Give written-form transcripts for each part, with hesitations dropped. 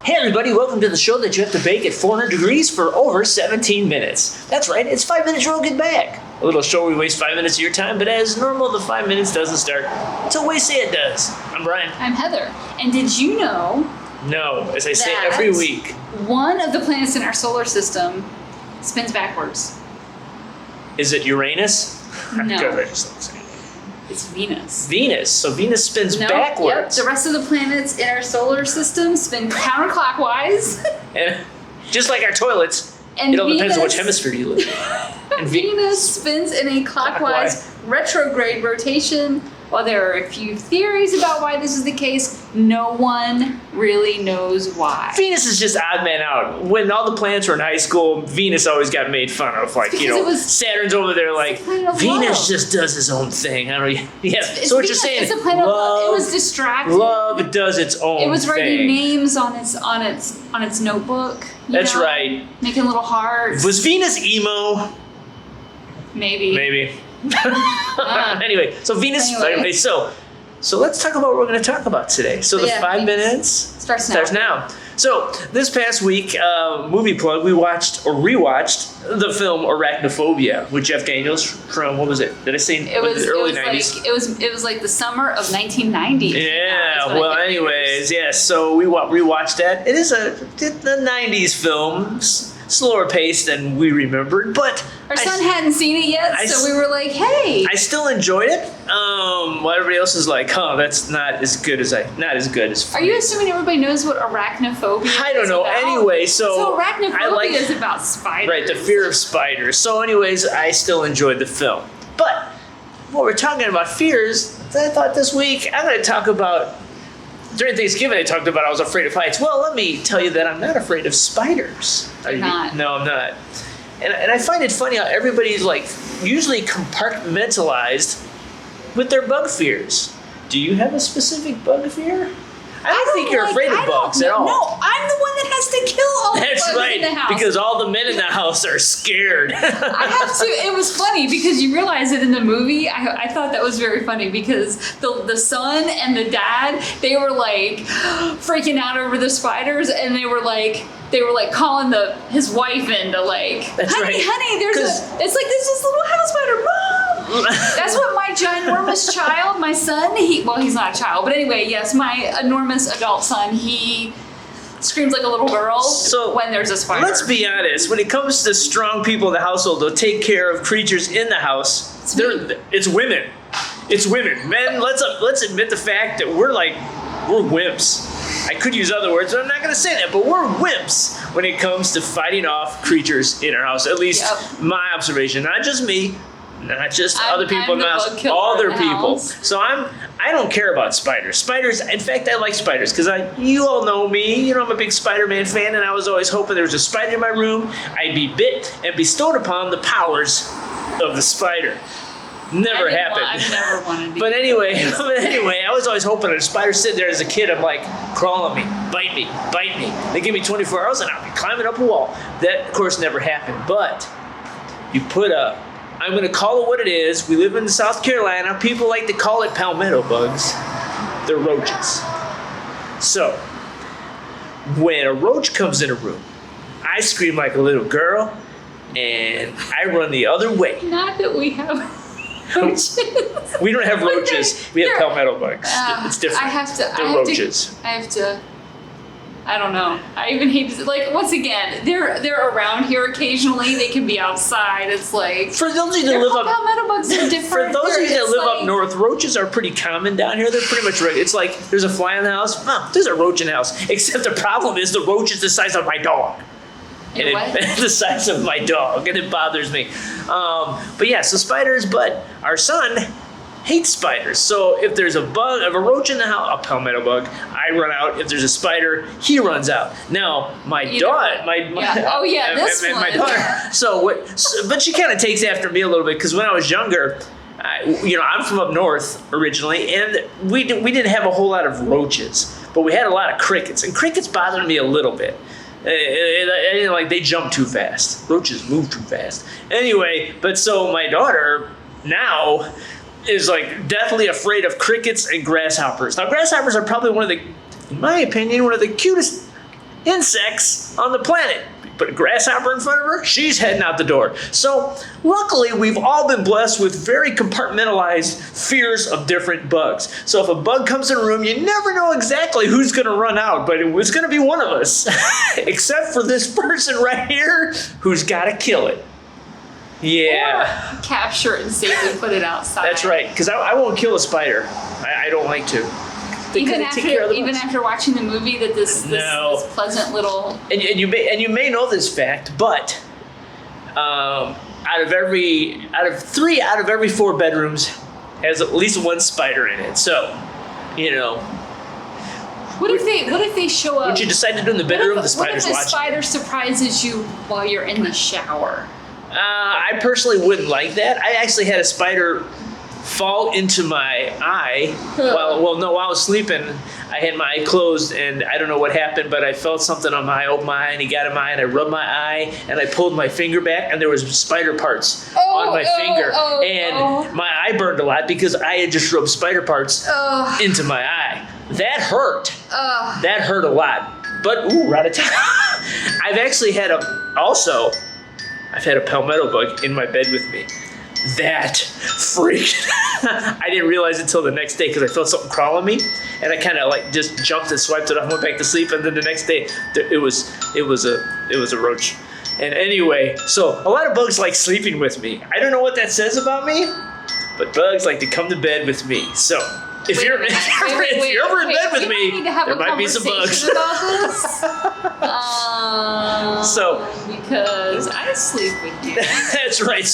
Hey everybody, welcome to the show that you have to bake at 400 degrees for over 17 minutes. That's right, it's 5 minutes roll, get back. A little show where we waste 5 minutes of your time, but as normal, the 5 minutes doesn't start until we say it does. I'm Brian. I'm Heather. And did you know No, as I say that every week. one of the planets in our solar system spins backwards? Is it Uranus? No. Good, I just like saying it. It's Venus. Venus, so Venus spins No, backwards. Yep, the rest of the planets in our solar system spin counterclockwise. And just like our toilets, And it all depends on which Venus- hemisphere you live in. And Venus spins in a clockwise retrograde rotation. While there are a few theories about why this is the case, no one really knows why. Venus is just odd man out. When all the planets were in high school, Venus always got made fun of. Like, because it was- Saturn's over there like, the planet of Venus love. just does his own thing. I don't know. Yeah. It's So what Venus, you're saying, it's a planet of love. It was distracted. love does its own It was writing thing. names on its notebook. you That's know? right. Making little hearts. Was Venus emo? Maybe. Maybe. Anyway, so Venus. Anyway. So let's talk about what we're going to talk about today. So the Yeah, 5 Venus. minutes Starts now. So this past week, movie plug, we watched or rewatched the film Arachnophobia with Jeff Daniels from, what was it? Did I say It was the early it was 90s? like it was like the summer of 1990. Yeah, well, anyways, yes. So we rewatched that. It is the 90s film, slower paced than we remembered, but Our son hadn't seen it yet, so we were like, "Hey." I still enjoyed it. While everybody else is like, "Huh, that's not as good as." Are you assuming everybody knows what arachnophobia is? I don't know. about? Anyway, so arachnophobia is about spiders. Right, the fear of spiders. So, anyways, I still enjoyed the film. But what we're talking about fears, I thought this week I'm going to talk about. During Thanksgiving, I talked about I was afraid of heights. Well, let me tell you that I'm not afraid of spiders. You're not. No, I'm not. And I find it funny how everybody's like usually compartmentalized with their bug fears. Do you have a specific bug fear? I don't think you're afraid of bugs at all. No, I'm the one that has to kill all the That's bugs right, in the house. because all the men in the house are scared. I have to. It was funny because you realize that in the movie. I thought that was very funny because the son and the dad, they were like freaking out over the spiders, and they were like calling his wife in to like, That's honey, right. honey, there's this little house spider, mom. That's what my ginormous child, my son, he's not a child, but anyway, yes, my enormous adult son, he screams like a little girl when there's a spider. Let's be honest. When it comes to strong people in the household, they'll take care of creatures in the house. It's women. It's women. Men, let's admit the fact that we're wimps. I could use other words, but I'm not going to say that. But we're wimps when it comes to fighting off creatures in our house. At least my observation. Not just me. Not just other people in the house, other people. So I don't care about spiders. Spiders, in fact, I like spiders because you all know me. I'm a big Spider-Man fan, and I was always hoping there was a spider in my room. I'd be bit and bestowed upon the powers of the spider. Never happened. I've never wanted to. But anyway, I was always hoping a spider sitting there as a kid. I'm like, crawl on me, bite me. They give me 24 hours, and I'll be climbing up a wall. That, of course, never happened. But you put I'm going to call it what it is. We live in South Carolina. People like to call it palmetto bugs. They're roaches. So, when a roach comes in a room, I scream like a little girl, and I run the other way. Not that we have roaches. We don't have roaches. We have palmetto bugs. It's different. They're roaches. I don't know. I even hate to, once again, they're around here occasionally. They can be outside. It's like for those of you that live up palmetto bugs are different. For those of you that live up north, roaches are pretty common down here. They're pretty much regular. It's like there's a fly in the house. There's a roach in the house. Except the problem is the roach is the size of my dog. The size of my dog, and it bothers me. But yeah, so spiders. But our son hates spiders. So if there's a roach in the house, a palmetto bug, I run out. If there's a spider, he runs out. Now my daughter, my daughter. But she kind of takes after me a little bit because when I was younger, I'm from up north originally, and we didn't have a whole lot of roaches, but we had a lot of crickets, and crickets bothered me a little bit. They jump too fast. Roaches move too fast. Anyway, but so my daughter now is deathly afraid of crickets and grasshoppers. Now, grasshoppers are probably in my opinion, one of the cutest insects on the planet. Put a grasshopper in front of her, she's heading out the door. So luckily, we've all been blessed with very compartmentalized fears of different bugs. So if a bug comes in a room, you never know exactly who's going to run out, but it's going to be one of us. Except for this person right here who's got to kill it. Yeah. Or capture it and safely put it outside. That's right, because I won't kill a spider. I don't like to. Even after watching the movie, that this No. pleasant little. And you may know this fact, but out of 3 out of every 4 bedrooms has at least one spider in it. So, What if they show up? Would you decide to do in the bedroom? The spider's What if the watching. spider surprises you while you're in the shower? I personally wouldn't like that. I actually had a spider fall into my eye while I was sleeping. I had my eye closed and I don't know what happened, but I felt something on my eye, opened my eye, and he got in my eye, and I rubbed my eye and I pulled my finger back and there was spider parts on my finger, and my eye burned a lot because I had just rubbed spider parts into my eye. That hurt. That hurt a lot. But we're out of time. I've had a palmetto bug in my bed with me. That freaked. I didn't realize it until the next day because I felt something crawl on me, and I kind of just jumped and swiped it off, went back to sleep, and then the next day it was a roach. And anyway, so a lot of bugs like sleeping with me. I don't know what that says about me, but bugs like to come to bed with me. So if you're ever in bed with me, there might be some bugs. Because I sleep with you. That's right.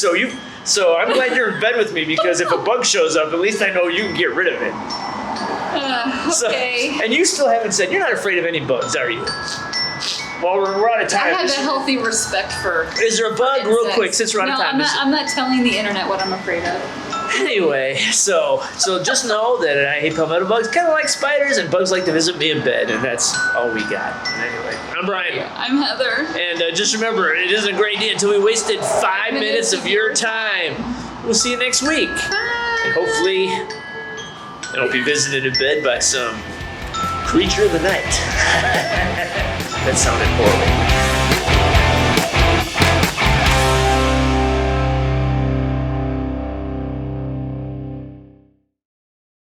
So I'm glad you're in bed with me because if a bug shows up, at least I know you can get rid of it. Okay. And you still haven't said you're not afraid of any bugs, are you? Well, we're out of time. I have a healthy respect for. Is there a bug, real quick, since we're out of time? I'm not telling the internet what I'm afraid of. Anyway, so just know that I hate palmetto bugs, kind of like spiders, and bugs like to visit me in bed, and that's all we got. Anyway, I'm Brian. I'm Heather. And just remember, it isn't a great day until we wasted 5 minutes of your time. We'll see you next week. Bye. And hopefully, I won't be visited in bed by some creature of the night. That sounded horrible.